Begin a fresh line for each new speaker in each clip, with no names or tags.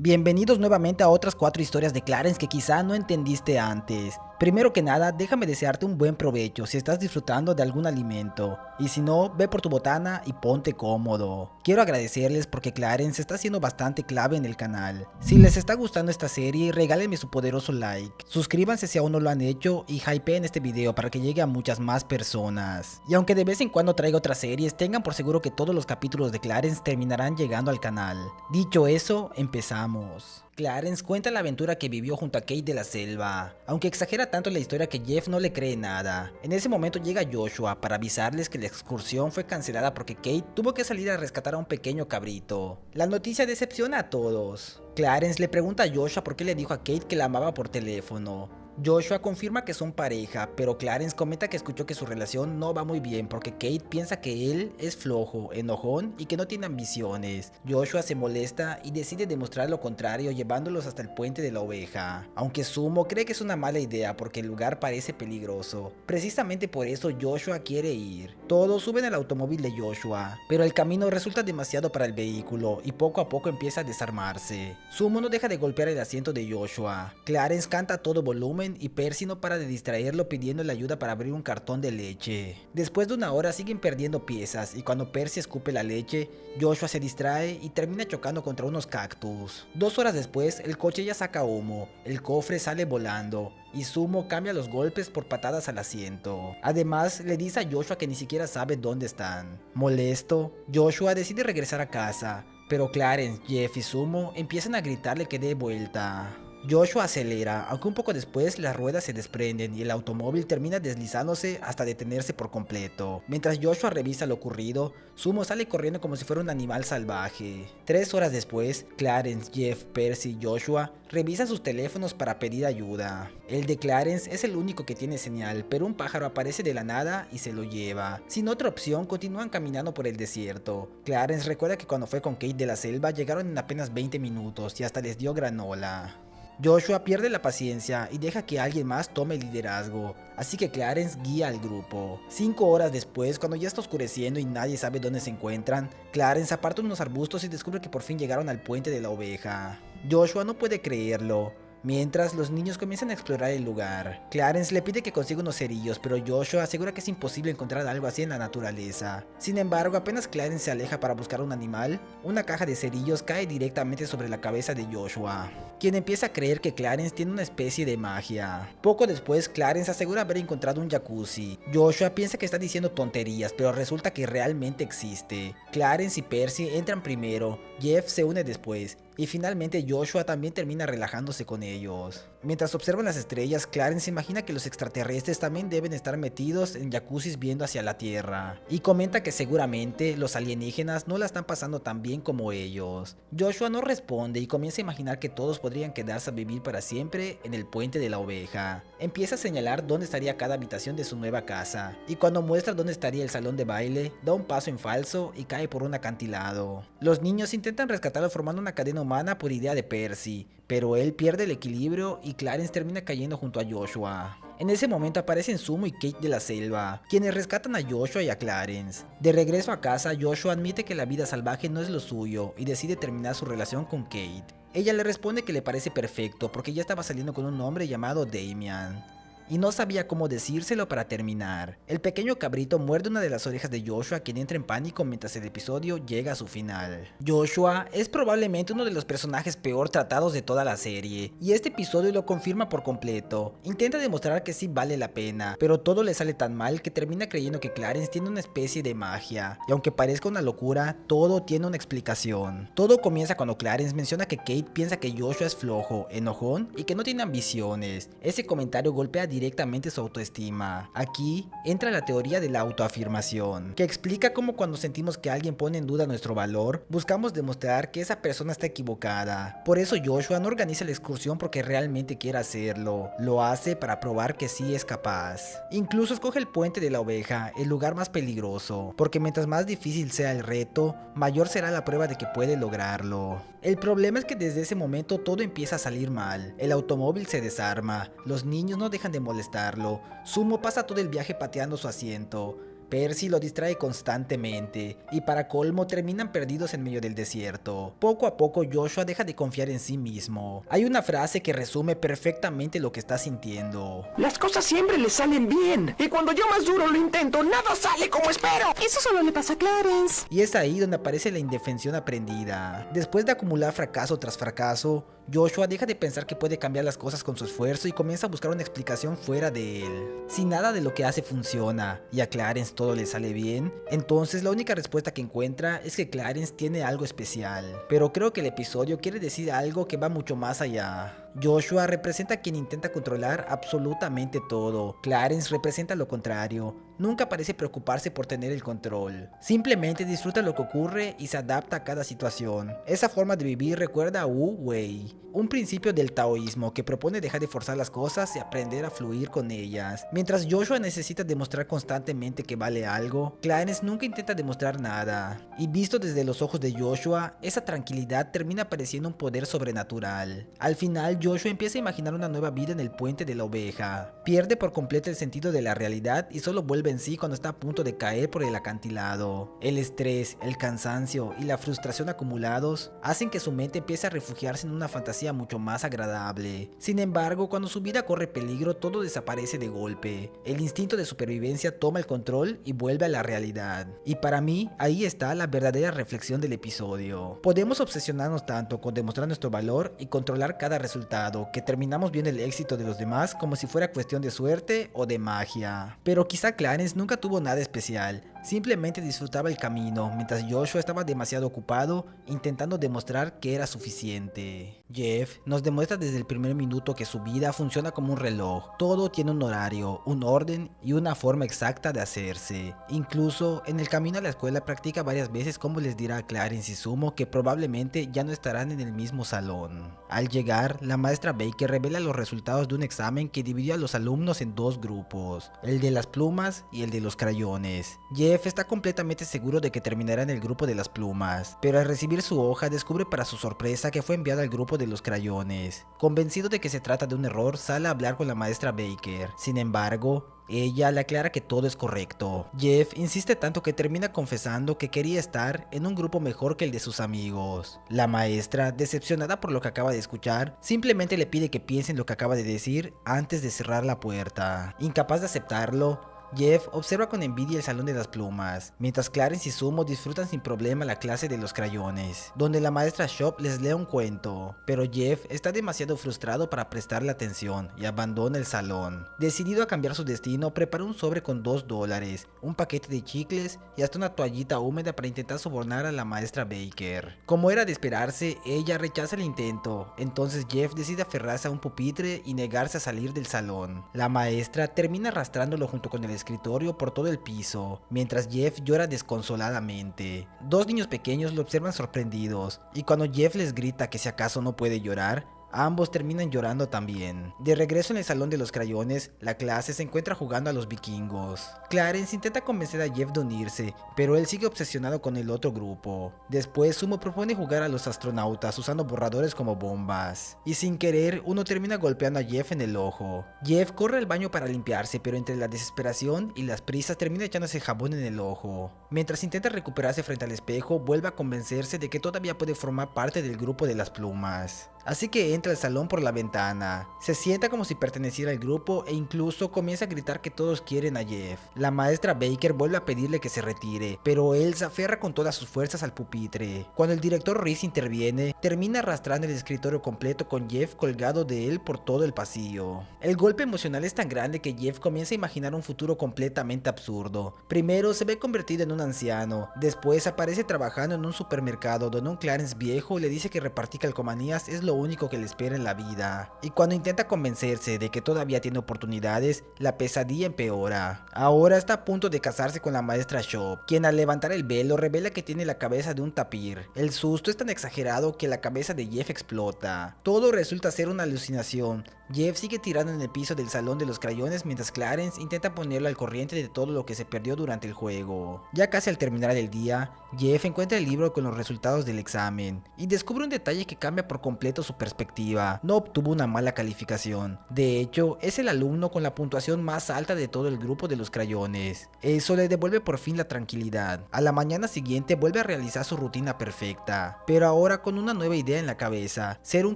Bienvenidos nuevamente a otras 4 historias de Clarence que quizá no entendiste antes. Primero que nada, déjame desearte un buen provecho si estás disfrutando de algún alimento, y si no, ve por tu botana y ponte cómodo. Quiero agradecerles porque Clarence está siendo bastante clave en el canal. Si les está gustando esta serie, regálenme su poderoso like, suscríbanse si aún no lo han hecho y hypeen este video para que llegue a muchas más personas. Y aunque de vez en cuando traiga otras series, tengan por seguro que todos los capítulos de Clarence terminarán llegando al canal. Dicho eso, empezamos. Clarence cuenta la aventura que vivió junto a Kate de la selva, aunque exagera tanto la historia que Jeff no le cree nada. En ese momento llega Joshua para avisarles que la excursión fue cancelada porque Kate tuvo que salir a rescatar a un pequeño cabrito. La noticia decepciona a todos. Clarence le pregunta a Joshua por qué le dijo a Kate que la amaba por teléfono. Joshua confirma que son pareja, pero Clarence comenta que escuchó que su relación no va muy bien porque Kate piensa que él es flojo, enojón y que no tiene ambiciones. Joshua se molesta y decide demostrar lo contrario llevándolos hasta el puente de la oveja, aunque Sumo cree que es una mala idea porque el lugar parece peligroso. Precisamente por eso Joshua quiere ir. Todos suben al automóvil de Joshua, pero el camino resulta demasiado para el vehículo y poco a poco empieza a desarmarse. Sumo no deja de golpear el asiento de Joshua. Clarence canta a todo volumen y Percy no para de distraerlo pidiéndole ayuda para abrir un cartón de leche. Después de una hora siguen perdiendo piezas y cuando Percy escupe la leche, Joshua se distrae y termina chocando contra unos cactus. 2 horas después, el coche ya saca humo, el cofre sale volando y Sumo cambia los golpes por patadas al asiento. Además, le dice a Joshua que ni siquiera sabe dónde están. Molesto, Joshua decide regresar a casa, pero Clarence, Jeff y Sumo empiezan a gritarle que dé vuelta. Joshua acelera, aunque un poco después las ruedas se desprenden y el automóvil termina deslizándose hasta detenerse por completo. Mientras Joshua revisa lo ocurrido, Sumo sale corriendo como si fuera un animal salvaje. 3 horas después, Clarence, Jeff, Percy y Joshua revisan sus teléfonos para pedir ayuda. El de Clarence es el único que tiene señal, pero un pájaro aparece de la nada y se lo lleva. Sin otra opción, continúan caminando por el desierto. Clarence recuerda que cuando fue con Kate de la selva llegaron en apenas 20 minutos y hasta les dio granola. Joshua pierde la paciencia y deja que alguien más tome el liderazgo, así que Clarence guía al grupo. 5 horas después, cuando ya está oscureciendo y nadie sabe dónde se encuentran, Clarence aparta unos arbustos y descubre que por fin llegaron al puente de la oveja. Joshua no puede creerlo. Mientras, los niños comienzan a explorar el lugar. Clarence le pide que consiga unos cerillos, pero Joshua asegura que es imposible encontrar algo así en la naturaleza. Sin embargo, apenas Clarence se aleja para buscar un animal, una caja de cerillos cae directamente sobre la cabeza de Joshua, quien empieza a creer que Clarence tiene una especie de magia. Poco después, Clarence asegura haber encontrado un jacuzzi. Joshua piensa que está diciendo tonterías, pero resulta que realmente existe. Clarence y Percy entran primero, Jeff se une después, y finalmente Joshua también termina relajándose con ellos. Mientras observan las estrellas, Clarence imagina que los extraterrestres también deben estar metidos en jacuzzis viendo hacia la Tierra, y comenta que seguramente los alienígenas no la están pasando tan bien como ellos. Joshua no responde y comienza a imaginar que todos podrían quedarse a vivir para siempre en el puente de la oveja. Empieza a señalar dónde estaría cada habitación de su nueva casa, y cuando muestra dónde estaría el salón de baile, da un paso en falso y cae por un acantilado. Los niños intentan rescatarlo formando una cadena humana por idea de Percy, pero él pierde el equilibrio y Clarence termina cayendo junto a Joshua. En ese momento aparecen Sumo y Kate de la selva, quienes rescatan a Joshua y a Clarence. De regreso a casa, Joshua admite que la vida salvaje no es lo suyo y decide terminar su relación con Kate. Ella le responde que le parece perfecto porque ya estaba saliendo con un hombre llamado Damian y no sabía cómo decírselo para terminar. El pequeño cabrito muerde una de las orejas de Joshua, quien entra en pánico mientras el episodio llega a su final. Joshua es probablemente uno de los personajes peor tratados de toda la serie, y este episodio lo confirma por completo. Intenta demostrar que sí vale la pena, pero todo le sale tan mal que termina creyendo que Clarence tiene una especie de magia, y aunque parezca una locura, todo tiene una explicación. Todo comienza cuando Clarence menciona que Kate piensa que Joshua es flojo, enojón y que no tiene ambiciones. Ese comentario golpea directamente su autoestima. Aquí entra la teoría de la autoafirmación, que explica cómo cuando sentimos que alguien pone en duda nuestro valor, buscamos demostrar que esa persona está equivocada. Por eso Joshua no organiza la excursión porque realmente quiere hacerlo, lo hace para probar que sí es capaz. Incluso escoge el puente de la oveja, el lugar más peligroso, porque mientras más difícil sea el reto, mayor será la prueba de que puede lograrlo. El problema es que desde ese momento todo empieza a salir mal. El automóvil se desarma, los niños no dejan de molestarlo, Sumo pasa todo el viaje pateando su asiento, Percy lo distrae constantemente y para colmo terminan perdidos en medio del desierto. Poco a poco Joshua deja de confiar en sí mismo. Hay una frase que resume perfectamente lo que está sintiendo.
Las cosas siempre le salen bien y cuando yo más duro lo intento, nada sale como espero.
Eso solo le pasa a Clarence.
Y es ahí donde aparece la indefensión aprendida. Después de acumular fracaso tras fracaso, Joshua deja de pensar que puede cambiar las cosas con su esfuerzo y comienza a buscar una explicación fuera de él. Si nada de lo que hace funciona y a Clarence todo le sale bien, entonces la única respuesta que encuentra es que Clarence tiene algo especial. Pero creo que el episodio quiere decir algo que va mucho más allá. Joshua representa a quien intenta controlar absolutamente todo. Clarence representa lo contrario. Nunca parece preocuparse por tener el control. Simplemente disfruta lo que ocurre y se adapta a cada situación. Esa forma de vivir recuerda a Wu Wei, un principio del taoísmo que propone dejar de forzar las cosas y aprender a fluir con ellas. Mientras Joshua necesita demostrar constantemente que vale algo, Clarence nunca intenta demostrar nada. Y visto desde los ojos de Joshua, esa tranquilidad termina pareciendo un poder sobrenatural. Al final, Joshua empieza a imaginar una nueva vida en el puente de la oveja. Pierde por completo el sentido de la realidad y solo vuelve en sí cuando está a punto de caer por el acantilado. El estrés, el cansancio y la frustración acumulados hacen que su mente empiece a refugiarse en una fantasía mucho más agradable. Sin embargo, cuando su vida corre peligro, todo desaparece de golpe. El instinto de supervivencia toma el control y vuelve a la realidad. Y para mí, ahí está la verdadera reflexión del episodio. Podemos obsesionarnos tanto con demostrar nuestro valor y controlar cada resultado, que terminamos viendo el éxito de los demás como si fuera cuestión de suerte o de magia. Pero quizá Clarence nunca tuvo nada especial. Simplemente disfrutaba el camino, mientras Joshua estaba demasiado ocupado intentando demostrar que era suficiente. Jeff nos demuestra desde el primer minuto que su vida funciona como un reloj. Todo tiene un horario, un orden y una forma exacta de hacerse. Incluso en el camino a la escuela practica varias veces cómo les dirá a Clarence y Sumo que probablemente ya no estarán en el mismo salón. Al llegar, la maestra Baker revela los resultados de un examen que dividió a los alumnos en dos grupos, el de las plumas y el de los crayones. Jeff está completamente seguro de que terminará en el grupo de las plumas, pero al recibir su hoja descubre para su sorpresa que fue enviada al grupo de los crayones. Convencido de que se trata de un error, sale a hablar con la maestra Baker. Sin embargo, ella le aclara que todo es correcto. Jeff insiste tanto que termina confesando que quería estar en un grupo mejor que el de sus amigos. La maestra, decepcionada por lo que acaba de escuchar, simplemente le pide que piense en lo que acaba de decir antes de cerrar la puerta. Incapaz de aceptarlo, Jeff observa con envidia el salón de las plumas, mientras Clarence y Sumo disfrutan sin problema la clase de los crayones, donde la maestra Shop les lee un cuento, pero Jeff está demasiado frustrado para prestarle atención y abandona el salón. Decidido a cambiar su destino, prepara un sobre con $2, un paquete de chicles y hasta una toallita húmeda para intentar sobornar a la maestra Baker. Como era de esperarse, ella rechaza el intento, entonces Jeff decide aferrarse a un pupitre y negarse a salir del salón. La maestra termina arrastrándolo junto con el escritorio por todo el piso, mientras Jeff llora desconsoladamente. Dos niños pequeños lo observan sorprendidos, y cuando Jeff les grita que si acaso no puede llorar, ambos terminan llorando también. De regreso en el salón de los crayones, la clase se encuentra jugando a los vikingos. Clarence intenta convencer a Jeff de unirse, pero él sigue obsesionado con el otro grupo. Después, Sumo propone jugar a los astronautas usando borradores como bombas. Y sin querer, uno termina golpeando a Jeff en el ojo. Jeff corre al baño para limpiarse, pero entre la desesperación y las prisas termina echándose jabón en el ojo. Mientras intenta recuperarse frente al espejo, vuelve a convencerse de que todavía puede formar parte del grupo de las plumas. Así que entra al salón por la ventana, se sienta como si perteneciera al grupo e incluso comienza a gritar que todos quieren a Jeff. La maestra Baker vuelve a pedirle que se retire, pero él se aferra con todas sus fuerzas al pupitre. Cuando el director Reese interviene, termina arrastrando el escritorio completo con Jeff colgado de él por todo el pasillo. El golpe emocional es tan grande que Jeff comienza a imaginar un futuro completamente absurdo. Primero se ve convertido en un anciano, después aparece trabajando en un supermercado donde un Clarence viejo le dice que repartir calcomanías es lo único que le espera en la vida. Y cuando intenta convencerse de que todavía tiene oportunidades, la pesadilla empeora. Ahora está a punto de casarse con la maestra Shop, quien al levantar el velo revela que tiene la cabeza de un tapir. El susto es tan exagerado que la cabeza de Jeff explota. Todo resulta ser una alucinación. Jeff sigue tirando en el piso del salón de los crayones mientras Clarence intenta ponerlo al corriente de todo lo que se perdió durante el juego. Ya casi al terminar el día, Jeff encuentra el libro con los resultados del examen y descubre un detalle que cambia por completo su perspectiva, no obtuvo una mala calificación. De hecho, es el alumno con la puntuación más alta de todo el grupo de los crayones. Eso le devuelve por fin la tranquilidad. A la mañana siguiente vuelve a realizar su rutina perfecta, pero ahora con una nueva idea en la cabeza: ser un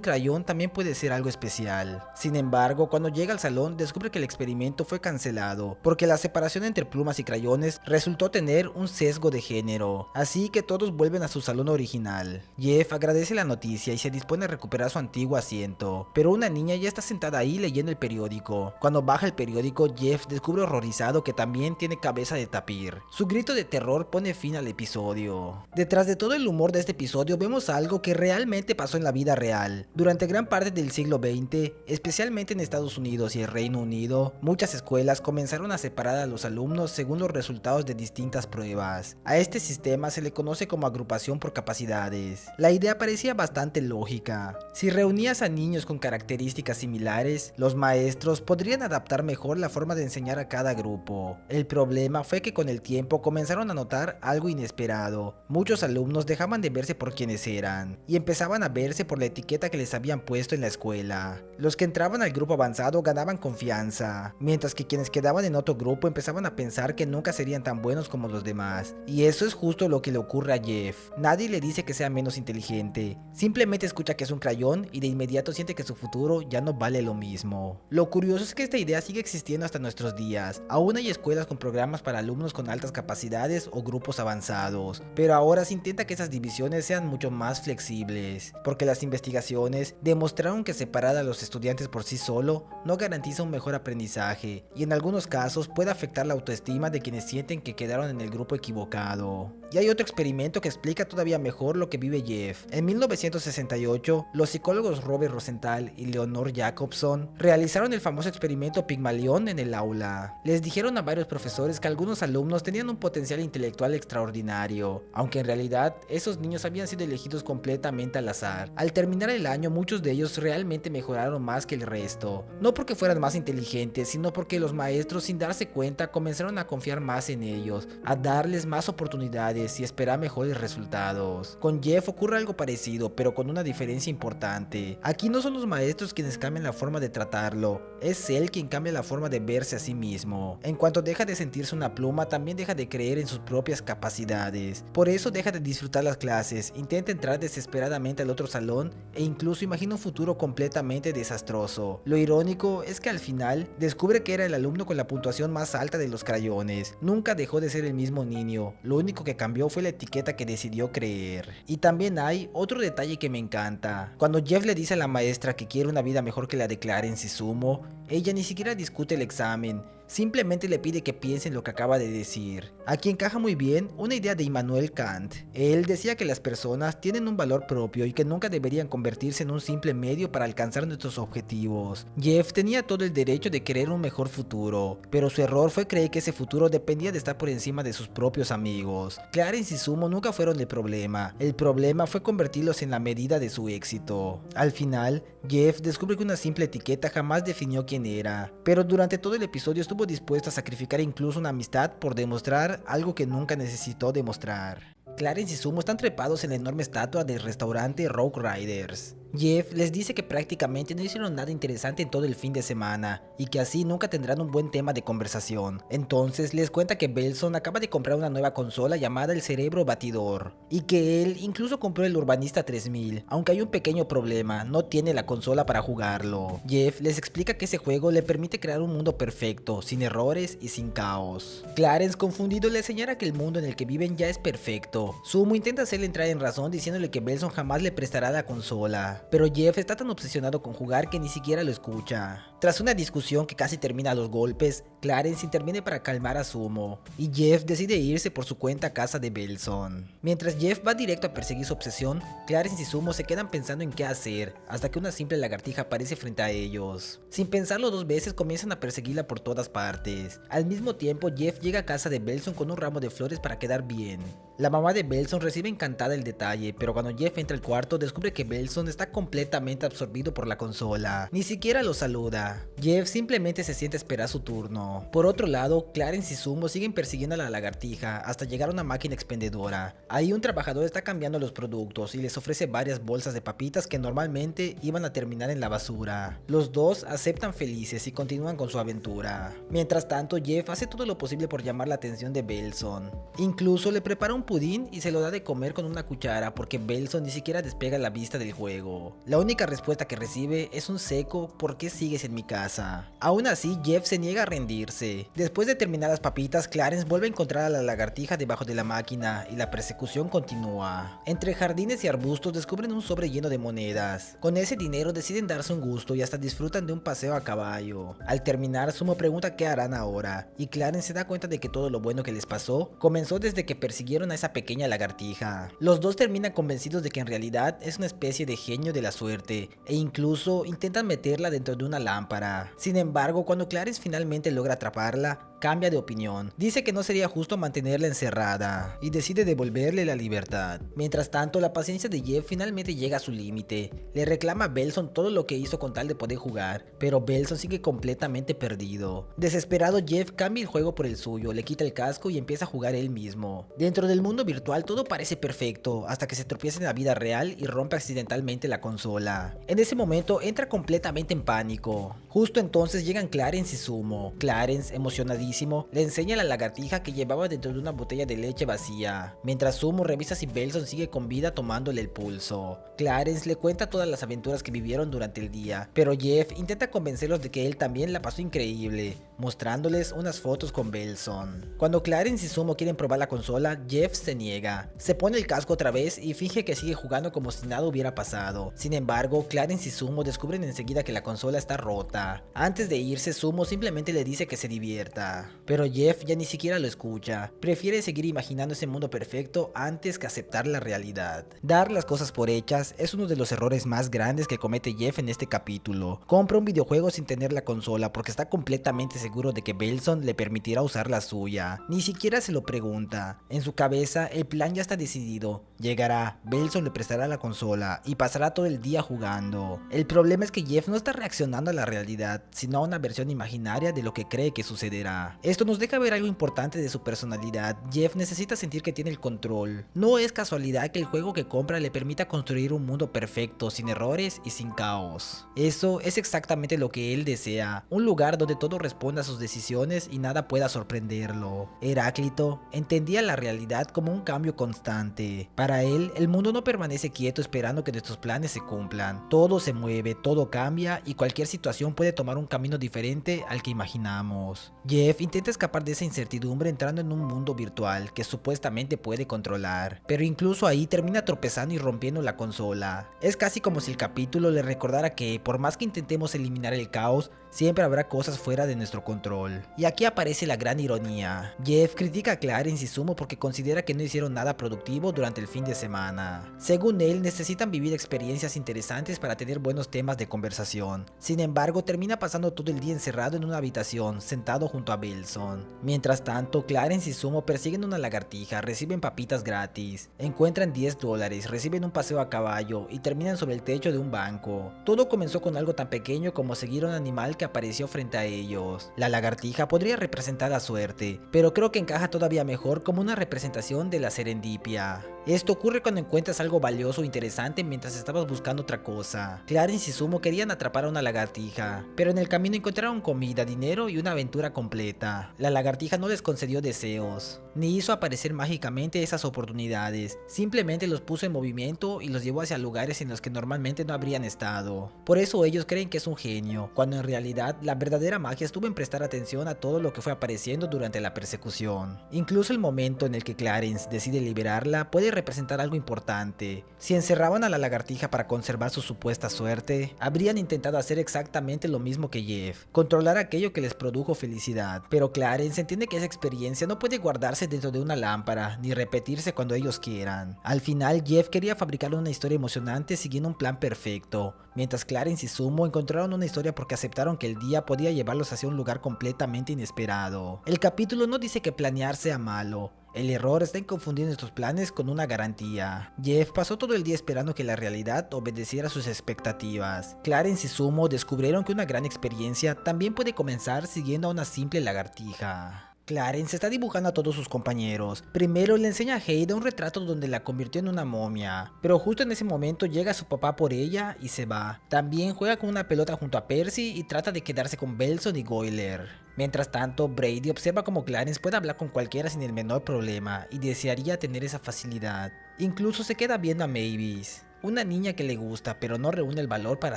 crayón también puede ser algo especial. Sin embargo, cuando llega al salón descubre que el experimento fue cancelado, porque la separación entre plumas y crayones resultó tener un sesgo de género, así que todos vuelven a su salón original. Jeff agradece la noticia y se dispone a recuperar su antiguo asiento, pero una niña ya está sentada ahí leyendo el periódico. Cuando baja el periódico, Jeff descubre horrorizado que también tiene cabeza de tapir. Su grito de terror pone fin al episodio. Detrás de todo el humor de este episodio vemos algo que realmente pasó en la vida real. Durante gran parte del siglo XX, especialmente en Estados Unidos y el Reino Unido, muchas escuelas comenzaron a separar a los alumnos según los resultados de distintas pruebas. A este sistema se le conoce como agrupación por capacidades. La idea parecía bastante lógica. Si reunías a niños con características similares, los maestros podrían adaptar mejor la forma de enseñar a cada grupo. El problema fue que con el tiempo comenzaron a notar algo inesperado. Muchos alumnos dejaban de verse por quienes eran y empezaban a verse por la etiqueta que les habían puesto en la escuela. Los que entraban al grupo avanzado ganaban confianza, mientras que quienes quedaban en otro grupo empezaban a pensar que nunca serían tan buenos como los demás. Y eso es justo lo que le ocurre a Jeff. Nadie le dice que sea menos inteligente, simplemente escucha que es un crayón y de inmediato siente que su futuro ya no vale lo mismo. Lo curioso es que esta idea sigue existiendo hasta nuestros días. Aún hay escuelas con programas para alumnos con altas capacidades o grupos avanzados, pero ahora se intenta que esas divisiones sean mucho más flexibles, porque las investigaciones demostraron que separar a los estudiantes por sí solo no garantiza un mejor aprendizaje, y en algunos casos puede afectar la autoestima de quienes sienten que quedaron en el grupo equivocado. Y hay otro experimento que explica todavía mejor lo que vive Jeff. En 1968, los psicólogos Robert Rosenthal y Leonore Jacobson realizaron el famoso experimento Pigmalión en el aula. Les dijeron a varios profesores que algunos alumnos tenían un potencial intelectual extraordinario, aunque en realidad esos niños habían sido elegidos completamente al azar. Al terminar el año, muchos de ellos realmente mejoraron más que el resto, no porque fueran más inteligentes, sino porque los maestros, sin darse cuenta, comenzaron a confiar más en ellos, a darles más oportunidades y esperar mejores resultados. Con Jeff ocurre algo parecido, pero con una diferencia importante. Aquí no son los maestros quienes cambian la forma de tratarlo, es él quien cambia la forma de verse a sí mismo. En cuanto deja de sentirse una pluma, también deja de creer en sus propias capacidades. Por eso deja de disfrutar las clases, intenta entrar desesperadamente al otro salón e incluso imagina un futuro completamente desastroso. Lo irónico es que al final descubre que era el alumno con la puntuación más alta de los crayones. Nunca dejó de ser el mismo niño, lo único que cambió fue la etiqueta que decidió creer. Y también hay otro detalle que me encanta. Cuando Jeff le dice a la maestra que quiere una vida mejor que la de Clarence Izumo, ella ni siquiera discute el examen, simplemente le pide que piense en lo que acaba de decir. Aquí encaja muy bien una idea de Immanuel Kant. Él decía que las personas tienen un valor propio y que nunca deberían convertirse en un simple medio para alcanzar nuestros objetivos. Jeff tenía todo el derecho de querer un mejor futuro, pero su error fue creer que ese futuro dependía de estar por encima de sus propios amigos. Clarence y Izumo nunca fueron el problema fue convertirlos en la medida de su éxito. Al final, Jeff descubre que una simple etiqueta jamás definió quién era, pero durante todo el episodio estuvo dispuesto a sacrificar incluso una amistad por demostrar algo que nunca necesitó demostrar. Clarence y Izumo están trepados en la enorme estatua del restaurante Rogue Riders. Jeff les dice que prácticamente no hicieron nada interesante en todo el fin de semana y que así nunca tendrán un buen tema de conversación. Entonces les cuenta que Belson acaba de comprar una nueva consola llamada el Cerebro Batidor y que él incluso compró el Urbanista 3000, aunque hay un pequeño problema, no tiene la consola para jugarlo. Jeff les explica que ese juego le permite crear un mundo perfecto, sin errores y sin caos. Clarence, confundido, le señala que el mundo en el que viven ya es perfecto. Izumo intenta hacerle entrar en razón diciéndole que Belson jamás le prestará la consola, pero Jeff está tan obsesionado con jugar que ni siquiera lo escucha. Tras una discusión que casi termina a los golpes, Clarence interviene para calmar a Izumo, y Jeff decide irse por su cuenta a casa de Belson. Mientras Jeff va directo a perseguir su obsesión, Clarence y Izumo se quedan pensando en qué hacer, hasta que una simple lagartija aparece frente a ellos. Sin pensarlo dos veces, comienzan a perseguirla por todas partes. Al mismo tiempo, Jeff llega a casa de Belson con un ramo de flores para quedar bien. La mamá de Belson recibe encantada el detalle, pero cuando Jeff entra al cuarto descubre que Belson está completamente absorbido por la consola. Ni siquiera lo saluda. llega. Jeff simplemente se sienta a esperar su turno. Por otro lado, Clarence y Sumo siguen persiguiendo a la lagartija hasta llegar a una máquina expendedora. Ahí un trabajador está cambiando los productos y les ofrece varias bolsas de papitas que normalmente iban a terminar en la basura. Los dos aceptan felices y continúan con su aventura. Mientras tanto, Jeff hace todo lo posible por llamar la atención de Belson. Incluso le prepara un pudín y se lo da de comer con una cuchara porque Belson ni siquiera despega la vista del juego. La única respuesta que recibe es un seco "¿por qué sigues en mi casa?". Aún así, Jeff se niega a rendirse. Después de terminar las papitas, Clarence vuelve a encontrar a la lagartija debajo de la máquina y la persecución continúa. Entre jardines y arbustos descubren un sobre lleno de monedas. Con ese dinero deciden darse un gusto y hasta disfrutan de un paseo a caballo. Al terminar, Sumo pregunta qué harán ahora, y Clarence se da cuenta de que todo lo bueno que les pasó comenzó desde que persiguieron a esa pequeña lagartija. Los dos terminan convencidos de que en realidad es una especie de genio de la suerte, e incluso intentan meterla dentro de una lámpara. Sin embargo, cuando Clarence finalmente logra atraparla, cambia de opinión. Dice que no sería justo mantenerla encerrada y decide devolverle la libertad. Mientras tanto, la paciencia de Jeff finalmente llega a su límite. Le reclama a Belson todo lo que hizo con tal de poder jugar, pero Belson sigue completamente perdido. Desesperado, Jeff cambia el juego por el suyo, le quita el casco y empieza a jugar él mismo. Dentro del mundo virtual todo parece perfecto, hasta que se tropieza en la vida real y rompe accidentalmente la consola. En ese momento entra completamente en pánico. Justo entonces llegan Clarence y Sumo. Clarence, emocionadísimo, le enseña a la lagartija que llevaba dentro de una botella de leche vacía, mientras Sumo revisa si Belson sigue con vida tomándole el pulso. Clarence le cuenta todas las aventuras que vivieron durante el día, pero Jeff intenta convencerlos de que él también la pasó increíble, mostrándoles unas fotos con Belson. Cuando Clarence y Sumo quieren probar la consola, Jeff se niega. Se pone el casco otra vez y finge que sigue jugando como si nada hubiera pasado. Sin embargo, Clarence y Sumo descubren enseguida que la consola está rota. Antes de irse, Sumo simplemente le dice que se divierta. Pero Jeff ya ni siquiera lo escucha. Prefiere seguir imaginando ese mundo perfecto antes que aceptar la realidad. Dar las cosas por hechas es uno de los errores más grandes que comete Jeff en este capítulo. Compra un videojuego sin tener la consola porque está completamente seguro de que Belson le permitirá usar la suya. Ni siquiera se lo pregunta. En su cabeza el plan ya está decidido. Llegará, Belson le prestará la consola y pasará todo el día jugando. El problema es que Jeff no está reaccionando a la realidad, sino a una versión imaginaria de lo que cree que sucederá. Esto nos deja ver algo importante de su personalidad. Jeff necesita sentir que tiene el control. No es casualidad que el juego que compra le permita construir un mundo perfecto, sin errores y sin caos. Eso es exactamente lo que él desea, un lugar donde todo responda a sus decisiones y nada pueda sorprenderlo. Heráclito entendía la realidad como un cambio constante. Para él, el mundo no permanece quieto esperando que nuestros planes se cumplan. Todo se mueve, todo cambia y cualquier situación puede tomar un camino diferente al que imaginamos. Jeff intenta escapar de esa incertidumbre entrando en un mundo virtual que supuestamente puede controlar, pero incluso ahí termina tropezando y rompiendo la consola. Es casi como si el capítulo le recordara que por más que intentemos eliminar el caos, siempre habrá cosas fuera de nuestro control. Y aquí aparece la gran ironía. Jeff critica a Clarence y Sumo porque considera que no hicieron nada productivo durante el fin de semana. Según él, necesitan vivir experiencias interesantes para tener buenos temas de conversación. Sin embargo, termina pasando todo el día encerrado en una habitación, sentado junto a Belson. Mientras tanto, Clarence y Sumo persiguen una lagartija, reciben papitas gratis, encuentran $10, reciben un paseo a caballo y terminan sobre el techo de un banco. Todo comenzó con algo tan pequeño como seguir a un animal que apareció frente a ellos. La lagartija podría representar la suerte, pero creo que encaja todavía mejor como una representación de la serendipia. Esto ocurre cuando encuentras algo valioso o interesante mientras estabas buscando otra cosa. Clarence y Sumo querían atrapar a una lagartija, pero en el camino encontraron comida, dinero y una aventura completa. La lagartija no les concedió deseos, ni hizo aparecer mágicamente esas oportunidades, simplemente los puso en movimiento y los llevó hacia lugares en los que normalmente no habrían estado. Por eso ellos creen que es un genio, cuando en realidad la verdadera magia estuvo en prestar atención a todo lo que fue apareciendo durante la persecución. Incluso el momento en el que Clarence decide liberarla puede representar algo importante. Si encerraban a la lagartija para conservar su supuesta suerte, habrían intentado hacer exactamente lo mismo que Jeff, controlar aquello que les produjo felicidad. Pero Clarence entiende que esa experiencia no puede guardarse dentro de una lámpara, ni repetirse cuando ellos quieran. Al final, Jeff quería fabricar una historia emocionante siguiendo un plan perfecto, mientras Clarence y Sumo encontraron una historia porque aceptaron que el día podía llevarlos hacia un lugar completamente inesperado. El capítulo no dice que planear sea malo. El error está en confundir nuestros planes con una garantía. Jeff pasó todo el día esperando que la realidad obedeciera sus expectativas. Clarence y Sumo descubrieron que una gran experiencia también puede comenzar siguiendo a una simple lagartija. Clarence está dibujando a todos sus compañeros. Primero le enseña a Haida un retrato donde la convirtió en una momia, pero justo en ese momento llega su papá por ella y se va. También juega con una pelota junto a Percy y trata de quedarse con Belson y Goyler. Mientras tanto, Brady observa cómo Clarence puede hablar con cualquiera sin el menor problema y desearía tener esa facilidad. Incluso se queda viendo a Mavis, una niña que le gusta pero no reúne el valor para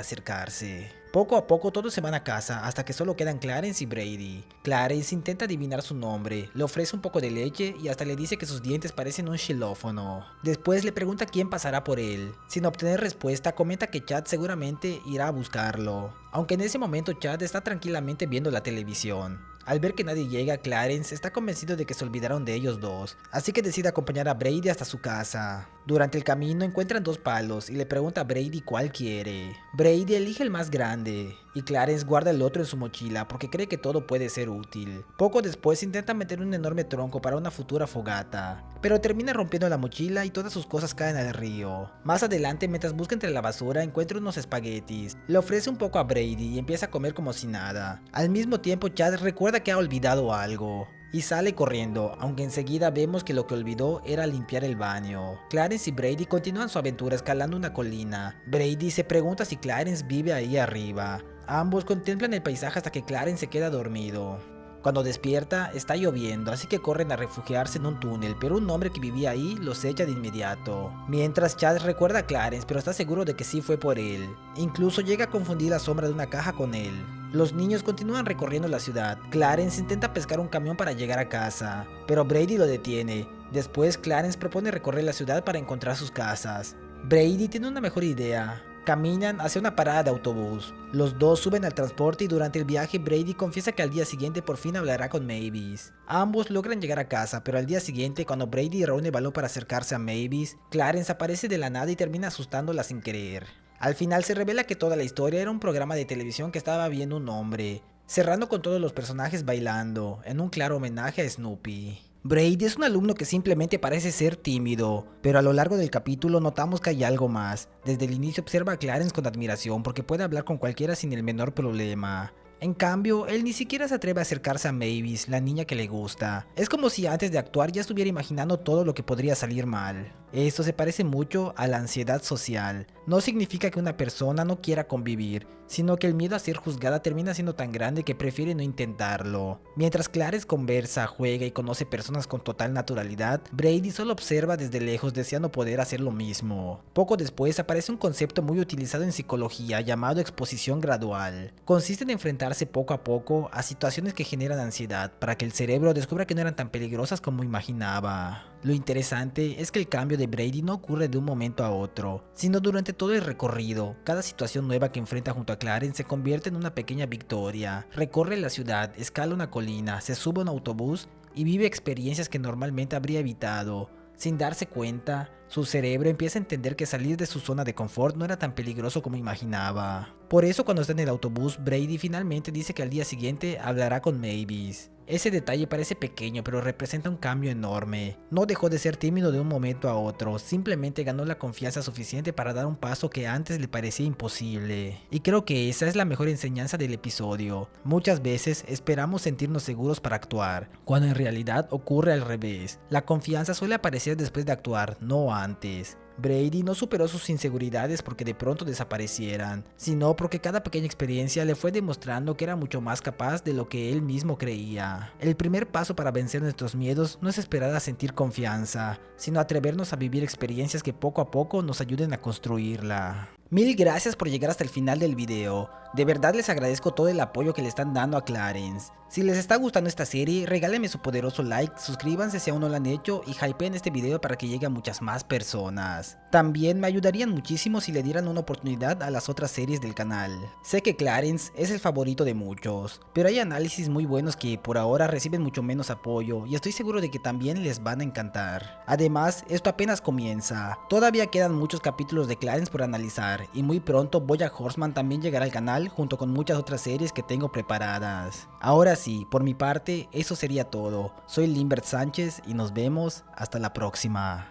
acercarse. Poco a poco todos se van a casa hasta que solo quedan Clarence y Brady. Clarence intenta adivinar su nombre, le ofrece un poco de leche y hasta le dice que sus dientes parecen un xilófono. Después le pregunta quién pasará por él. Sin obtener respuesta comenta que Chad seguramente irá a buscarlo. Aunque en ese momento Chad está tranquilamente viendo la televisión. Al ver que nadie llega, Clarence está convencido de que se olvidaron de ellos dos, así que decide acompañar a Brady hasta su casa. Durante el camino encuentran dos palos y le pregunta a Brady cuál quiere. Brady elige el más grande y Clarence guarda el otro en su mochila porque cree que todo puede ser útil. Poco después intenta meter un enorme tronco para una futura fogata, pero termina rompiendo la mochila y todas sus cosas caen al río. Más adelante, mientras busca entre la basura, encuentra unos espaguetis. Le ofrece un poco a Brady y empieza a comer como si nada. Al mismo tiempo, Chad recuerda que ha olvidado algo y sale corriendo, aunque enseguida vemos que lo que olvidó era limpiar el baño. Clarence y Brady continúan su aventura escalando una colina. Brady se pregunta si Clarence vive ahí arriba. Ambos contemplan el paisaje hasta que Clarence se queda dormido. Cuando despierta, está lloviendo, así que corren a refugiarse en un túnel, pero un hombre que vivía ahí los echa de inmediato. Mientras Chad recuerda a Clarence, pero está seguro de que sí fue por él. Incluso llega a confundir la sombra de una caja con él. Los niños continúan recorriendo la ciudad. Clarence intenta pescar un camión para llegar a casa, pero Brady lo detiene. Después, Clarence propone recorrer la ciudad para encontrar sus casas. Brady tiene una mejor idea. Caminan hacia una parada de autobús. Los dos suben al transporte y durante el viaje Brady confiesa que al día siguiente por fin hablará con Mavis. Ambos logran llegar a casa, pero al día siguiente, cuando Brady reúne valor para acercarse a Mavis, Clarence aparece de la nada y termina asustándola sin querer. Al final se revela que toda la historia era un programa de televisión que estaba viendo un hombre, cerrando con todos los personajes bailando, en un claro homenaje a Snoopy. Brady es un alumno que simplemente parece ser tímido, pero a lo largo del capítulo notamos que hay algo más. Desde el inicio observa a Clarence con admiración porque puede hablar con cualquiera sin el menor problema. En cambio, él ni siquiera se atreve a acercarse a Mavis, la niña que le gusta. Es como si antes de actuar ya estuviera imaginando todo lo que podría salir mal. Esto se parece mucho a la ansiedad social. No significa que una persona no quiera convivir, sino que el miedo a ser juzgada termina siendo tan grande que prefiere no intentarlo. Mientras Clarence conversa, juega y conoce personas con total naturalidad, Brady solo observa desde lejos deseando poder hacer lo mismo. Poco después aparece un concepto muy utilizado en psicología llamado exposición gradual. Consiste en enfrentarse poco a poco a situaciones que generan ansiedad para que el cerebro descubra que no eran tan peligrosas como imaginaba. Lo interesante es que el cambio de Brady no ocurre de un momento a otro, sino durante todo el recorrido. Cada situación nueva que enfrenta junto a Clarence se convierte en una pequeña victoria. Recorre la ciudad, escala una colina, se sube a un autobús y vive experiencias que normalmente habría evitado. Sin darse cuenta, su cerebro empieza a entender que salir de su zona de confort no era tan peligroso como imaginaba. Por eso cuando está en el autobús, Brady finalmente dice que al día siguiente hablará con Mavis. Ese detalle parece pequeño, pero representa un cambio enorme. No dejó de ser tímido de un momento a otro, simplemente ganó la confianza suficiente para dar un paso que antes le parecía imposible. Y creo que esa es la mejor enseñanza del episodio. Muchas veces esperamos sentirnos seguros para actuar, cuando en realidad ocurre al revés. La confianza suele aparecer después de actuar, no antes. Brady no superó sus inseguridades porque de pronto desaparecieran, sino porque cada pequeña experiencia le fue demostrando que era mucho más capaz de lo que él mismo creía. El primer paso para vencer nuestros miedos no es esperar a sentir confianza, sino atrevernos a vivir experiencias que poco a poco nos ayuden a construirla. Mil gracias por llegar hasta el final del video. De verdad les agradezco todo el apoyo que le están dando a Clarence. Si les está gustando esta serie, regálenme su poderoso like, suscríbanse si aún no lo han hecho y hypeen este video para que llegue a muchas más personas. También me ayudarían muchísimo si le dieran una oportunidad a las otras series del canal. Sé que Clarence es el favorito de muchos, pero hay análisis muy buenos que por ahora reciben mucho menos apoyo y estoy seguro de que también les van a encantar. Además, esto apenas comienza. Todavía quedan muchos capítulos de Clarence por analizar y muy pronto BoJack Horseman también llegará al canal canal junto con muchas otras series que tengo preparadas. Ahora sí, por mi parte, eso sería todo. Soy Limbert Sánchez y nos vemos hasta la próxima.